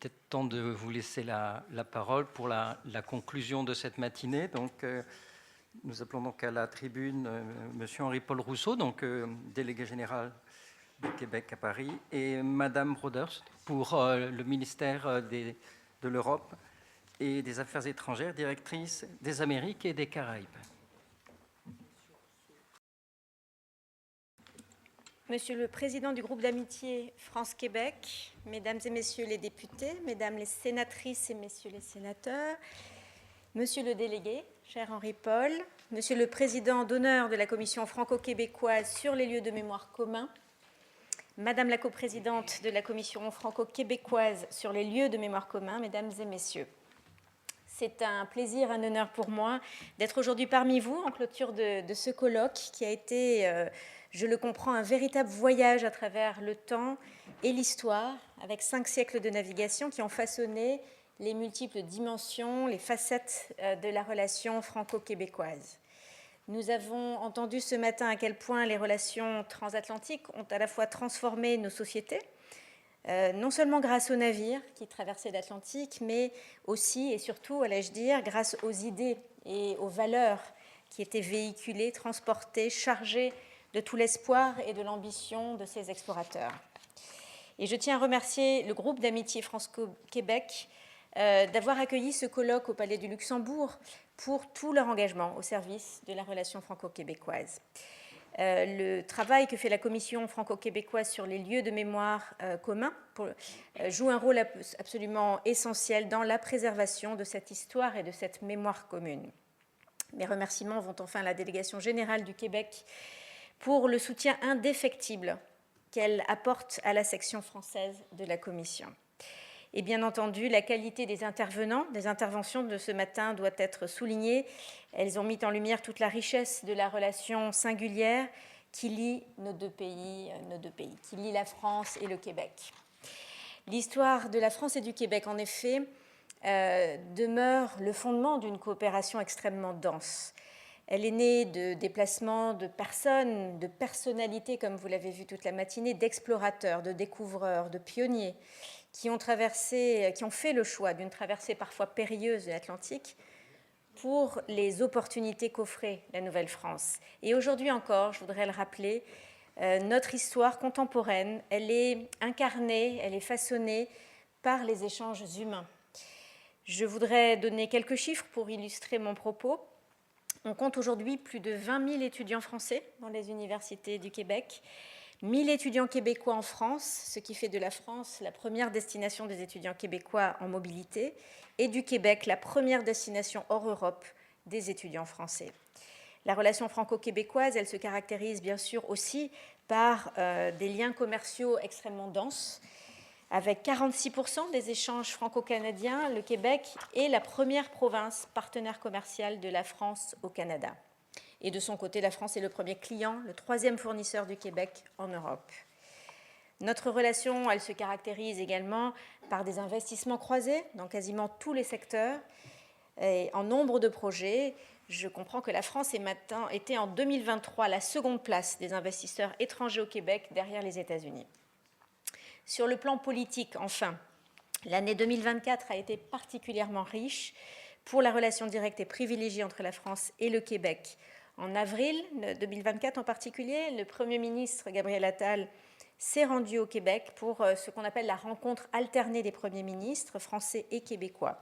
peut-être temps de vous laisser la parole pour la conclusion de cette matinée. Donc, nous appelons donc à la tribune Monsieur Henri-Paul Rousseau, donc délégué général du Québec à Paris, et Madame Broders pour le ministère de l'Europe et des Affaires étrangères, directrice des Amériques et des Caraïbes. Monsieur le Président du groupe d'amitié France-Québec, Mesdames et Messieurs les députés, Mesdames les sénatrices et Messieurs les sénateurs, Monsieur le délégué, cher Henri-Paul, Monsieur le Président d'honneur de la Commission franco-québécoise sur les lieux de mémoire communs, Madame la coprésidente de la Commission franco-québécoise sur les lieux de mémoire communs, Mesdames et Messieurs. C'est un plaisir, un honneur pour moi d'être aujourd'hui parmi vous en clôture de ce colloque qui a été, je le comprends, un véritable voyage à travers le temps et l'histoire, avec 5 siècles de navigation qui ont façonné les multiples dimensions, les facettes de la relation franco-québécoise. Nous avons entendu ce matin à quel point les relations transatlantiques ont à la fois transformé nos sociétés, non seulement grâce aux navires qui traversaient l'Atlantique, mais aussi et surtout, allais-je dire, grâce aux idées et aux valeurs qui étaient véhiculées, transportées, chargées de tout l'espoir et de l'ambition de ces explorateurs. Et je tiens à remercier le groupe d'amitié France-Québec d'avoir accueilli ce colloque au Palais du Luxembourg pour tout leur engagement au service de la relation franco-québécoise. Le travail que fait la Commission franco-québécoise sur les lieux de mémoire communs joue un rôle absolument essentiel dans la préservation de cette histoire et de cette mémoire commune. Mes remerciements vont enfin à la délégation générale du Québec pour le soutien indéfectible qu'elle apporte à la section française de la Commission. Et bien entendu, la qualité des intervenants, des interventions de ce matin doit être soulignée. Elles ont mis en lumière toute la richesse de la relation singulière qui lie nos deux pays, qui lie la France et le Québec. L'histoire de la France et du Québec, en effet, demeure le fondement d'une coopération extrêmement dense. Elle est née de déplacements de personnes, de personnalités, comme vous l'avez vu toute la matinée, d'explorateurs, de découvreurs, de pionniers, qui ont fait le choix d'une traversée parfois périlleuse de l'Atlantique pour les opportunités qu'offrait la Nouvelle-France. Et aujourd'hui encore, je voudrais le rappeler, notre histoire contemporaine, elle est incarnée, elle est façonnée par les échanges humains. Je voudrais donner quelques chiffres pour illustrer mon propos. On compte aujourd'hui plus de 20 000 étudiants français dans les universités du Québec, 1 000 étudiants québécois en France, ce qui fait de la France la première destination des étudiants québécois en mobilité, et du Québec la première destination hors Europe des étudiants français. La relation franco-québécoise, elle se caractérise bien sûr aussi par des liens commerciaux extrêmement denses. Avec 46% des échanges franco-canadiens, le Québec est la première province partenaire commerciale de la France au Canada. Et de son côté, la France est le premier client, le 3e fournisseur du Québec en Europe. Notre relation, elle se caractérise également par des investissements croisés dans quasiment tous les secteurs et en nombre de projets. Je comprends que la France était en 2023 la seconde place des investisseurs étrangers au Québec derrière les États-Unis. Sur le plan politique, enfin, l'année 2024 a été particulièrement riche pour la relation directe et privilégiée entre la France et le Québec. En avril 2024 en particulier, le Premier ministre Gabriel Attal s'est rendu au Québec pour ce qu'on appelle la rencontre alternée des premiers ministres français et québécois.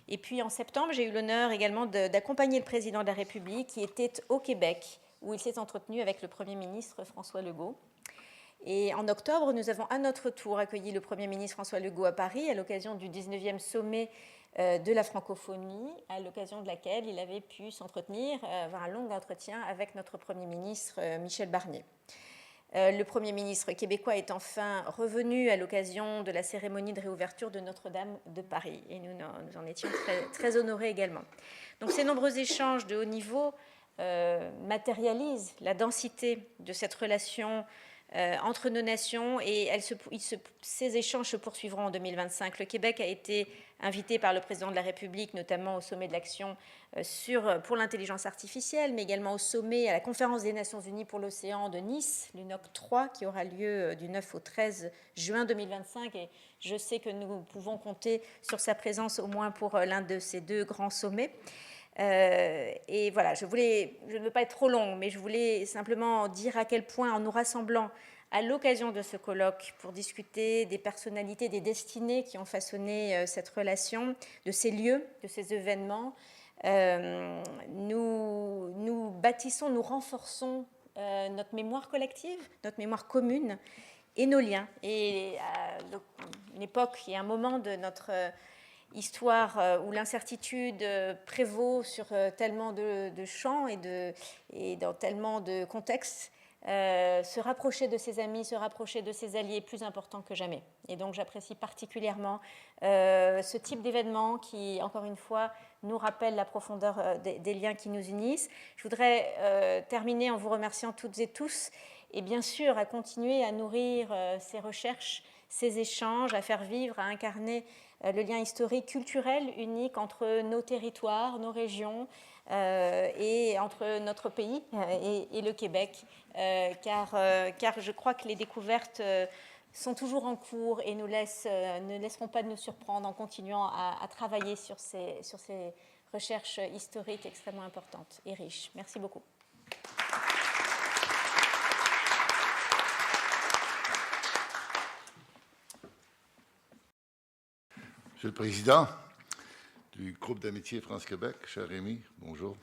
Et puis en septembre, j'ai eu l'honneur également d'accompagner le président de la République qui était au Québec, où il s'est entretenu avec le Premier ministre François Legault. Et en octobre, nous avons à notre tour accueilli le Premier ministre François Legault à Paris à l'occasion du 19e sommet de la francophonie, à l'occasion de laquelle il avait pu s'entretenir, avoir un long entretien avec notre Premier ministre Michel Barnier. Le Premier ministre québécois est enfin revenu à l'occasion de la cérémonie de réouverture de Notre-Dame de Paris, et nous en étions très honorés également. Donc ces nombreux échanges de haut niveau matérialisent la densité de cette relation entre nos nations, et ces échanges se poursuivront en 2025. Le Québec a été invité par le président de la République, notamment au sommet de l'action pour l'intelligence artificielle, mais également au sommet à la conférence des Nations Unies pour l'océan de Nice, l'UNOC 3, qui aura lieu du 9 au 13 juin 2025. Et je sais que nous pouvons compter sur sa présence au moins pour l'un de ces 2 grands sommets. Et voilà, je ne veux pas être trop longue, mais je voulais simplement dire à quel point, en nous rassemblant à l'occasion de ce colloque pour discuter des personnalités, des destinées qui ont façonné cette relation, de ces lieux, de ces événements, nous bâtissons, nous renforçons notre mémoire collective, notre mémoire commune et nos liens. Et à une époque et un moment de notre histoire où l'incertitude prévaut sur tellement de champs et dans tellement de contextes, se rapprocher de ses amis, se rapprocher de ses alliés est plus important que jamais. Et donc j'apprécie particulièrement ce type d'événement qui, encore une fois, nous rappelle la profondeur des liens qui nous unissent. Je voudrais terminer en vous remerciant toutes et tous et bien sûr à continuer à nourrir ces recherches, ces échanges, à faire vivre, à incarner le lien historique, culturel unique entre nos territoires, nos régions et entre notre pays et le Québec, car je crois que les découvertes sont toujours en cours et ne laisseront pas de nous surprendre en continuant à travailler sur ces recherches historiques extrêmement importantes et riches. Merci beaucoup. Monsieur le Président du groupe d'amitié France-Québec, cher Rémi, bonjour.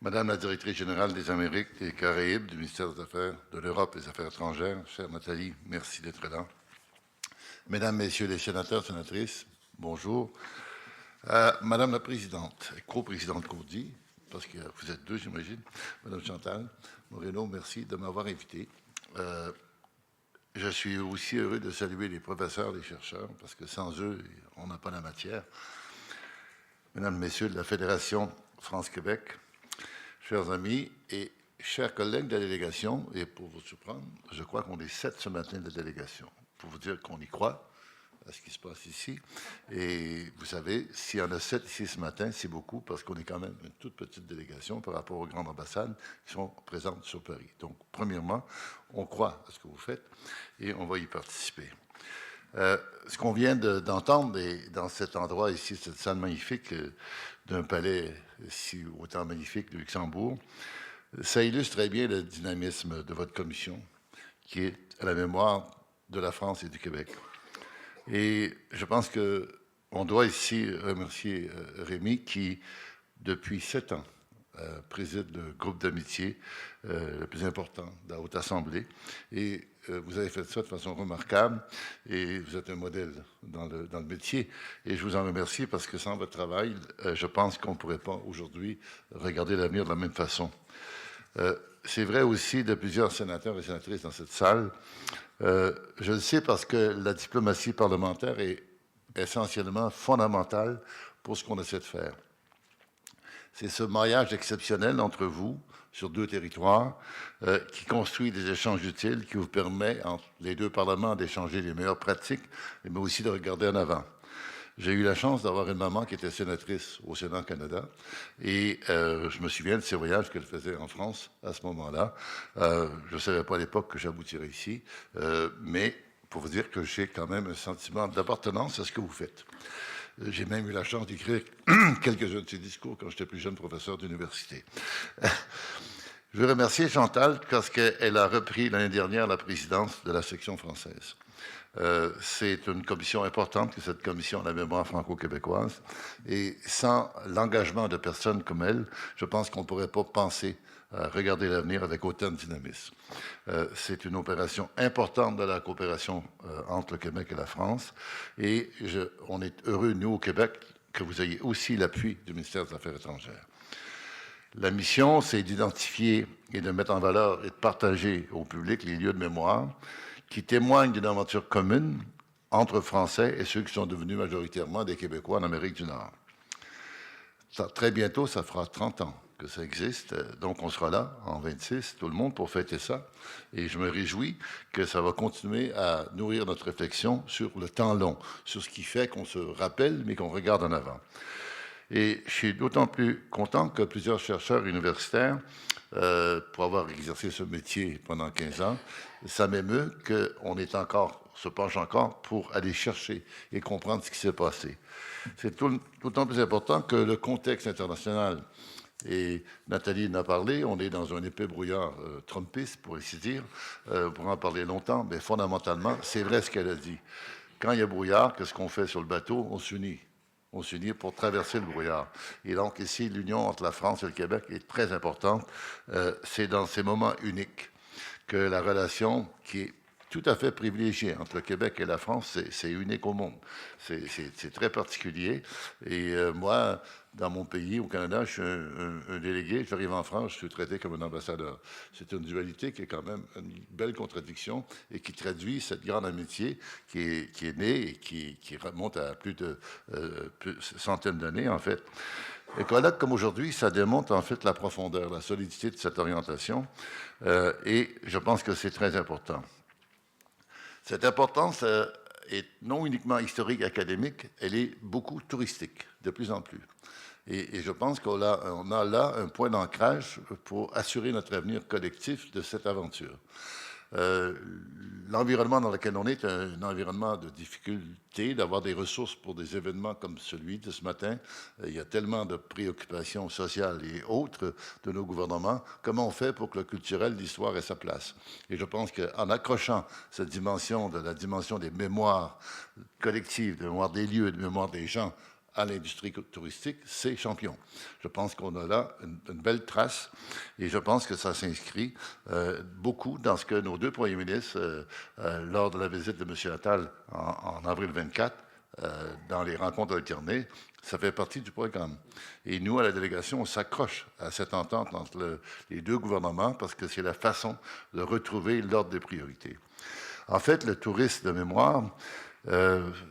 Madame la Directrice générale des Amériques et des Caraïbes du ministère des Affaires de l'Europe et des Affaires étrangères, chère Nathalie, merci d'être là. Mesdames, Messieurs les sénateurs, sénatrices, bonjour. Madame la Présidente, coprésidente qu'on dit, parce que vous êtes 2, j'imagine, Madame Chantal Moreno, merci de m'avoir invité. Je suis aussi heureux de saluer les professeurs, les chercheurs, parce que sans eux, on n'a pas la matière. Mesdames, Messieurs de la Fédération France-Québec, chers amis et chers collègues de la délégation, et pour vous surprendre, je crois qu'on est 7 ce matin de la délégation, pour vous dire qu'on y croit à ce qui se passe ici. Et vous savez, s'il y en a 7 ici ce matin, c'est beaucoup, parce qu'on est quand même une toute petite délégation par rapport aux grandes ambassades qui sont présentes sur Paris. Donc, premièrement, on croit à ce que vous faites et on va y participer. Ce qu'on vient d'entendre dans cet endroit ici, cette salle magnifique d'un palais si autant magnifique de Luxembourg, ça illustre très bien le dynamisme de votre commission qui est à la mémoire de la France et du Québec. Et je pense qu'on doit ici remercier Rémi qui, depuis 7 ans, préside le groupe d'amitié le plus important de la Haute Assemblée. Et vous avez fait ça de façon remarquable et vous êtes un modèle dans le métier. Et je vous en remercie parce que sans votre travail, je pense qu'on ne pourrait pas aujourd'hui regarder l'avenir de la même façon. C'est vrai aussi de plusieurs sénateurs et sénatrices dans cette salle. Je le sais parce que la diplomatie parlementaire est essentiellement fondamentale pour ce qu'on essaie de faire. C'est ce maillage exceptionnel entre vous, sur 2 territoires, qui construit des échanges utiles, qui vous permet, entre les 2 parlements, d'échanger les meilleures pratiques, mais aussi de regarder en avant. J'ai eu la chance d'avoir une maman qui était sénatrice au Sénat Canada et je me souviens de ces voyages qu'elle faisait en France à ce moment-là. Je ne savais pas à l'époque que j'aboutirais ici, mais pour vous dire que j'ai quand même un sentiment d'appartenance à ce que vous faites. J'ai même eu la chance d'écrire quelques-uns de ces discours quand j'étais plus jeune professeur d'université. Je veux remercier Chantal parce qu'elle a repris l'année dernière la présidence de la section française. C'est une commission importante que cette commission de la mémoire franco-québécoise. Et sans l'engagement de personnes comme elle, je pense qu'on ne pourrait pas penser à regarder l'avenir avec autant de dynamisme. C'est une opération importante de la coopération entre le Québec et la France. Et on est heureux, nous, au Québec, que vous ayez aussi l'appui du ministère des Affaires étrangères. La mission, c'est d'identifier et de mettre en valeur et de partager au public les lieux de mémoire qui témoignent d'une aventure commune entre Français et ceux qui sont devenus majoritairement des Québécois en Amérique du Nord. Très bientôt, ça fera 30 ans que ça existe, donc on sera là en 26, tout le monde, pour fêter ça. Et je me réjouis que ça va continuer à nourrir notre réflexion sur le temps long, sur ce qui fait qu'on se rappelle, mais qu'on regarde en avant. Et je suis d'autant plus content que plusieurs chercheurs universitaires, pour avoir exercé ce métier pendant 15 ans, ça m'émeut qu'on est encore se penche encore pour aller chercher et comprendre ce qui s'est passé. C'est d'autant plus important que le contexte international, et Nathalie en a parlé, on est dans un épais brouillard trumpiste, pour ainsi dire, on pourra en parler longtemps, mais fondamentalement, c'est vrai ce qu'elle a dit. Quand il y a brouillard, qu'est-ce qu'on fait sur le bateau? On s'unit. On s'unit pour traverser le brouillard. Et donc ici, l'union entre la France et le Québec est très importante. C'est dans ces moments uniques que la relation qui est tout à fait privilégiée entre le Québec et la France, c'est unique au monde. C'est très particulier. Et moi, dans mon pays, au Canada, je suis un délégué. J'arrive en France, je suis traité comme un ambassadeur. C'est une dualité qui est quand même une belle contradiction et qui traduit cette grande amitié qui est née et qui remonte à plus de centaines d'années, en fait. Et colloques comme aujourd'hui, ça démontre en fait la profondeur, la solidité de cette orientation. Et je pense que c'est très important. Cette importance est non uniquement historique, académique, elle est beaucoup touristique, de plus en plus. Et je pense qu'on a là un point d'ancrage pour assurer notre avenir collectif de cette aventure. L'environnement dans lequel on est un environnement de difficulté, d'avoir des ressources pour des événements comme celui de ce matin. Il y a tellement de préoccupations sociales et autres de nos gouvernements. Comment on fait pour que le culturel, l'histoire ait sa place? Et je pense qu'en accrochant cette dimension de la dimension des mémoires collectives, de mémoire des lieux, de mémoire des gens, à l'industrie touristique, c'est champion. Je pense qu'on a là une belle trace et je pense que ça s'inscrit beaucoup dans ce que nos deux premiers ministres, lors de la visite de M. Attal en avril 24, dans les rencontres alternées, ça fait partie du programme. Et nous, à la délégation, on s'accroche à cette entente entre les deux gouvernements parce que c'est la façon de retrouver l'ordre des priorités. En fait, le tourisme de mémoire,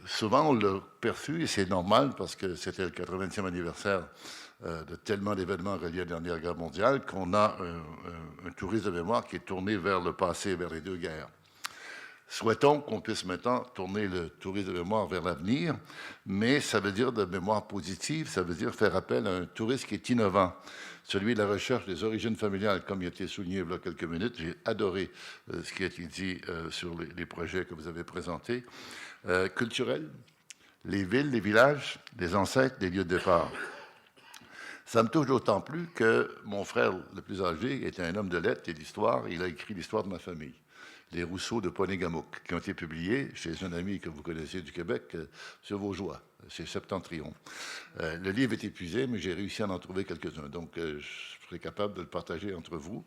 souvent on l'a perçu, et c'est normal parce que c'était le 80e anniversaire de tellement d'événements reliés à la Dernière Guerre mondiale qu'on a un tourisme de mémoire qui est tourné vers le passé, vers les deux guerres. Souhaitons qu'on puisse maintenant tourner le tourisme de mémoire vers l'avenir, mais ça veut dire de mémoire positive, ça veut dire faire appel à un tourisme qui est innovant, celui de la recherche des origines familiales, comme il a été souligné il y a quelques minutes. J'ai adoré ce qui a été dit sur les projets que vous avez présentés. Culturel, les villes, les villages, les ancêtres, les lieux de départ. Ça me touche d'autant plus que mon frère le plus âgé était un homme de lettres et d'histoire. Il a écrit l'histoire de ma famille, les Rousseau de Ponégamouk, qui ont été publiés chez un ami que vous connaissez du Québec, sur Vaugeois, chez Septentrion. Le livre est épuisé, mais j'ai réussi à en trouver quelques-uns. Donc, je serai capable de le partager entre vous.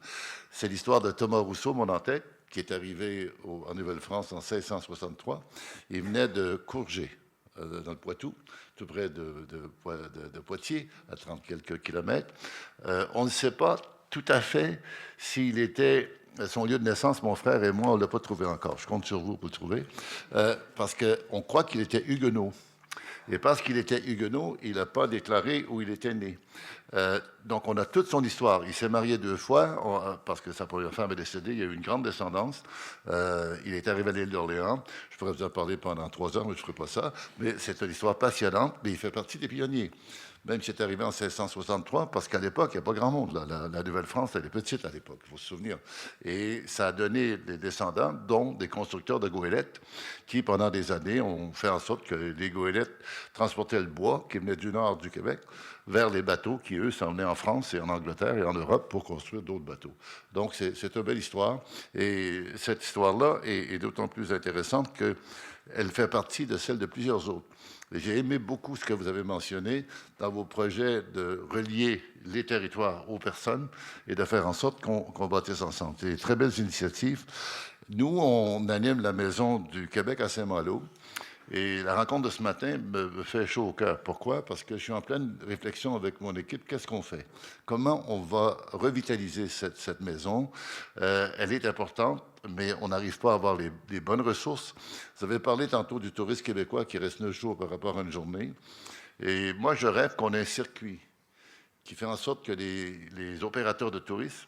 C'est l'histoire de Thomas Rousseau, mon en-tête, qui est arrivé en Nouvelle-France en 1663. Il venait de Courget, dans le Poitou, tout près de Poitiers, à 30 quelques kilomètres. On ne sait pas tout à fait s'il était son lieu de naissance. Mon frère et moi, on ne l'a pas trouvé encore. Je compte sur vous pour le trouver. Parce qu'on croit qu'il était huguenot. Et parce qu'il était huguenot, il n'a pas déclaré où il était né. Donc, on a toute son histoire. Il s'est marié 2 fois, parce que sa première femme est décédée. Il y a eu une grande descendance. Il est arrivé à l'île d'Orléans. Je pourrais vous en parler pendant 3 heures, mais je ne ferai pas ça. Mais c'est une histoire passionnante, mais il fait partie des pionniers. Même si c'est arrivé en 1663, parce qu'à l'époque, il n'y a pas grand monde. Là. La Nouvelle-France, elle est petite à l'époque, il faut se souvenir. Et ça a donné des descendants, dont des constructeurs de goélettes, qui, pendant des années, ont fait en sorte que les goélettes transportaient le bois qui venait du nord du Québec vers les bateaux qui, eux, s'en venaient en France et en Angleterre et en Europe pour construire d'autres bateaux. Donc, c'est une belle histoire. Et cette histoire-là est d'autant plus intéressante qu'elle fait partie de celle de plusieurs autres. J'ai aimé beaucoup ce que vous avez mentionné dans vos projets de relier les territoires aux personnes et de faire en sorte qu'on bâtisse ensemble. C'est des très belles initiatives. Nous, on anime la Maison du Québec à Saint-Malo. Et la rencontre de ce matin me fait chaud au cœur. Pourquoi? Parce que je suis en pleine réflexion avec mon équipe. Qu'est-ce qu'on fait? Comment on va revitaliser cette maison? Elle est importante, mais on n'arrive pas à avoir les bonnes ressources. Vous avez parlé tantôt du tourisme québécois qui reste 9 jours par rapport à une journée. Et moi, je rêve qu'on ait un circuit qui fait en sorte que les opérateurs de tourisme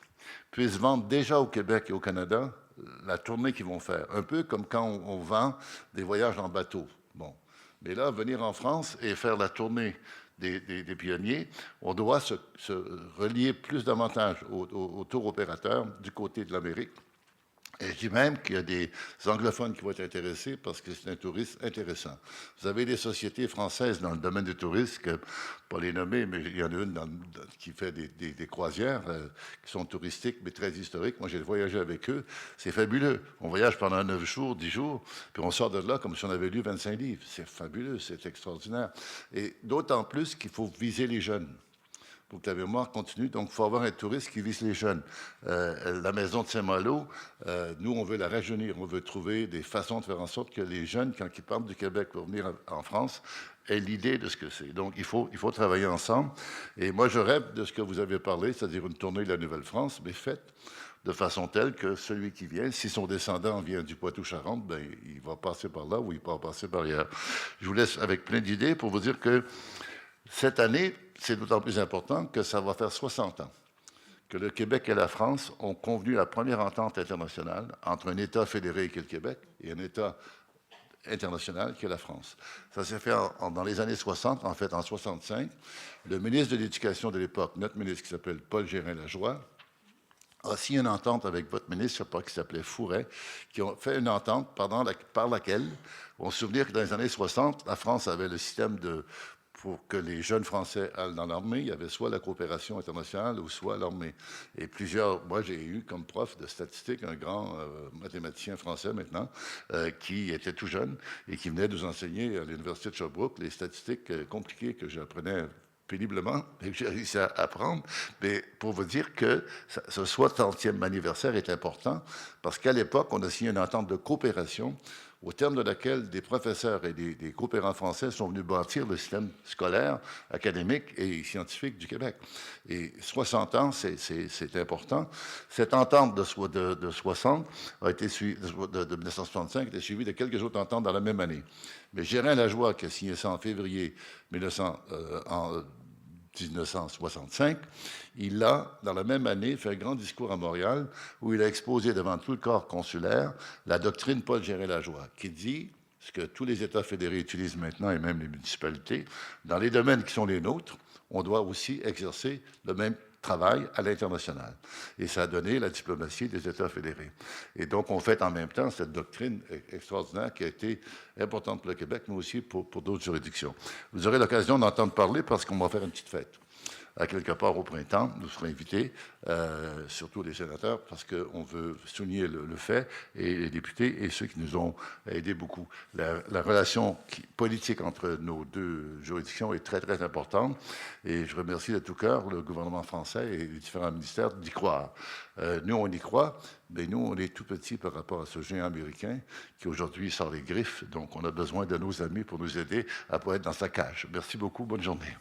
puissent vendre déjà au Québec et au Canada la tournée qu'ils vont faire. Un peu comme quand on vend des voyages en bateau. Bon. Mais là, venir en France et faire la tournée des pionniers, on doit se relier plus davantage aux tour opérateurs du côté de l'Amérique Et je dis même qu'il y a des anglophones qui vont être intéressés parce que c'est un tourisme intéressant. Vous avez des sociétés françaises dans le domaine du tourisme, que, pas les nommer, mais il y en a une qui fait des croisières qui sont touristiques, mais très historiques. Moi, j'ai voyagé avec eux. C'est fabuleux. On voyage pendant 9 jours, 10 jours, puis on sort de là comme si on avait lu 25 livres. C'est fabuleux, c'est extraordinaire. Et d'autant plus qu'il faut viser les jeunes. Pour que la mémoire continue. Donc, il faut avoir un touriste qui vise les jeunes. La maison de Saint-Malo, nous, on veut la rajeunir. On veut trouver des façons de faire en sorte que les jeunes, quand ils partent du Québec pour venir en France, aient l'idée de ce que c'est. Donc, il faut travailler ensemble. Et moi, je rêve de ce que vous avez parlé, c'est-à-dire une tournée de la Nouvelle-France, mais faite de façon telle que celui qui vient, si son descendant vient du Poitou-Charentes, ben, il va passer par là ou il va passer par ailleurs. Je vous laisse avec plein d'idées pour vous dire que cette année, c'est d'autant plus important que ça va faire 60 ans que le Québec et la France ont convenu la première entente internationale entre un État fédéré qui est le Québec et un État international qui est la France. Ça s'est fait dans les années 60, en fait en 65. Le ministre de l'Éducation de l'époque, notre ministre qui s'appelle Paul Gérin-Lajoie, a signé une entente avec votre ministre, je ne sais pas, qui s'appelait Fouret, qui ont fait une entente par laquelle, on se souvient que dans les années 60, la France avait le système pour que les jeunes Français aillent dans l'armée, il y avait soit la coopération internationale ou soit l'armée. Et moi j'ai eu comme prof de statistique un grand mathématicien français maintenant, qui était tout jeune et qui venait nous enseigner à l'Université de Sherbrooke les statistiques compliquées que j'apprenais péniblement et que j'ai réussi à apprendre, mais pour vous dire que ce 60e anniversaire est important, parce qu'à l'époque, on a signé une entente de coopération au terme de laquelle des professeurs et des coopérants français sont venus bâtir le système scolaire, académique et scientifique du Québec. Et 60 ans, c'est important. Cette entente de 60 a été suivie, de 1965 a été suivie de quelques autres ententes dans la même année. Mais Gérin-Lajoie, qui a signé ça en février 1965, il a, dans la même année, fait un grand discours à Montréal où il a exposé devant tout le corps consulaire la doctrine Paul Gérin-Lajoie, qui dit ce que tous les États fédérés utilisent maintenant, et même les municipalités, dans les domaines qui sont les nôtres, on doit aussi exercer le même travail à l'international. Et ça a donné la diplomatie des États fédérés. Et donc, on fait en même temps cette doctrine extraordinaire qui a été importante pour le Québec, mais aussi pour d'autres juridictions. Vous aurez l'occasion d'entendre parler parce qu'on va faire une petite fête. À quelque part au printemps, nous serons invités, surtout les sénateurs, parce qu'on veut souligner le fait, et les députés et ceux qui nous ont aidés beaucoup. La relation politique entre nos deux juridictions est très, très importante, et je remercie de tout cœur le gouvernement français et les différents ministères d'y croire. Nous, on y croit, mais nous, on est tout petits par rapport à ce géant américain qui aujourd'hui sort les griffes, donc on a besoin de nos amis pour nous aider à ne pas être dans sa cage. Merci beaucoup, bonne journée.